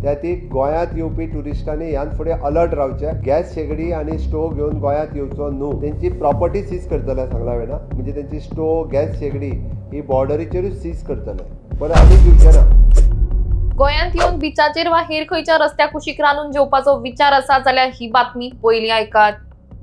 त्या ती गोंयांत येवपी ट्युरिस्टांनी ह्यान फुडें अलर्ट रावचे. गॅस शेगडी आनी स्टोव घेवन गोंयांत येवचो न्हू. तेंची प्रॉपर्टी सीज करतले सांगला वेळा. म्हणजे तेंची स्टोव गॅस शेगडी ही बॉर्डरीचेरूच सीज करतले. पण आमी दिवचे ना. गोंयांत येवन बिचाचेर वा हेर खंयच्या रस्त्या कुशीक रांदून जेवपाचो विचार आसा जाल्यार ही बातमी पयली आयकात.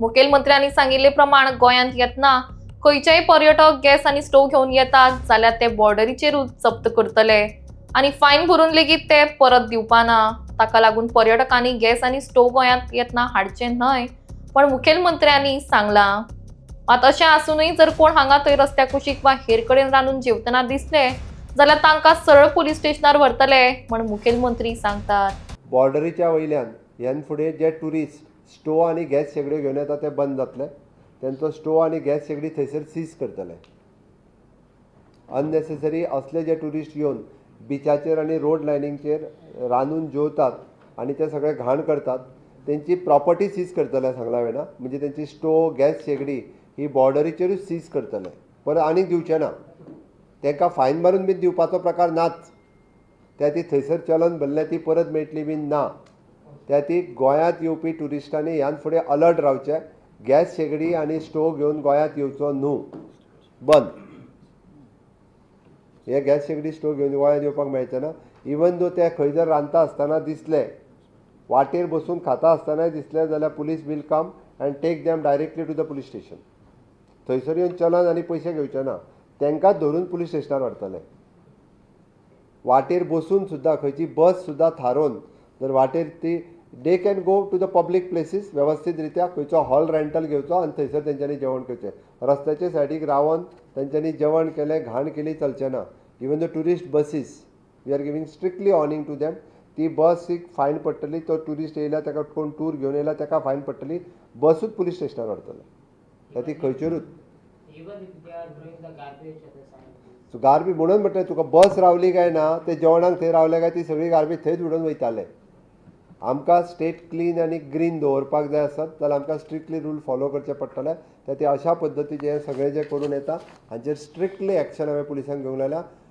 मुखेलमंत्र्यांनी सांगिल्ले प्रमाण गोंयांत येतना खंयचेय पर्यटक गॅस आनी स्टोव घेवन येतात जाल्यार ते बॉर्डरीचेरूच जप्त करतले आनी फायन भरून लेगीत ते परत दिवपाना. ताका लागून पर्यटकांनी गॅस आनी स्टोव गोंयांत येतना हाडचे न्हय पण मुखेलमंत्र्यांनी सांगलां. मात अशें आसूनय जर कोण हांगा थंय रस्त्या कुशीक वा हेर कडेन रांदून जेवतना दिसले जाल्यार तांकां सरळ पुलीस स्टेशनार व्हरतले म्हण मुखेलमंत्री सांगतात. बॉर्डरीच्या वयल्यान ह्यान फुडें जे ट्युरिस्ट स्टोव आनी गॅस शेगड्यो घेवन येता ते बंद जातले. तेंचो स्टोव आनी गॅस शेगडी थंयसर सीज करतले. अननेसेसरी असले जे ट्युरिस्ट येवन बिचाचेर आनी रोड लायनींगचेर रांदून जेवतात आनी ते सगळे घाण करतात तेंची प्रॉपर्टी सीज करतले सांगला वेळा. म्हणजे तेंची स्टोव गॅस शेगडी ही बॉर्डरीचेरूच सीज करतले. पण आनीक दिवचे ना. तांकां फायन मारून बीन दिवपाचो प्रकार नाच. त्या ती थंयसर चलन भरले ती परत मेळटली बीन ना. त्या ती गोंयांत येवपी ट्युरिस्टांनी ह्यान फुडें अलर्ट रावचे. गॅस शेगडी आनी स्टोव घेवन गोंयांत येवचो न्हू. बंद. हे गॅस शेगडी स्टोव घेवन गोंयांत येवपाक मेळचे ना. इवन दो ते खंय जर रांदता आसतना दिसले वाटेर बसून खाता आसतनाय दिसले जाल्यार police will come and take them directly to the police station. थंयसर येवन चलन आनी पयशे घेवचे ना. तांकांच धरून पुलीस स्टेशनार व्हरतले. वाटेर बसून सुद्दां खंयची बस सुद्दां थारोवन जर वाटेर ती they can go to the public places व्यवस्थीत रित्या खंयचो हॉल रेंटल घेवचो आनी थंयसर तेंच्यांनी जेवण करचें. रस्त्याचे सायडीक रावन तेंच्यांनी जेवण केलें घाण केली चलचें ना. Even the tourist buses we are giving strictly warning to them. ती बसीक फायन पडटली. तो ट्युरिस्ट येयला ताका कोण टूर घेवन येयला ताका फायन पडटली. बसूच पुलीस स्टेशनार व्हरतले. ती खंयचेरूच गार्बेज म्हणून म्हणटा तुका बस रावली काय ना ते जेवणाक थंय रावले काय ती सगळी गार्बेज थंयच उडोवन वयताले. आमकां स्टेट क्लीन आनी ग्रीन दवरपाक जाय आसत जाल्यार आमकां स्ट्रिक्टली रूल फॉलो करचे पडटले. ते अशा पद्दतीचें सगळें जें करून येता हांचेर स्ट्रिक्टली एक्शन हांवें पुलिसांक घेवंक लायल्या.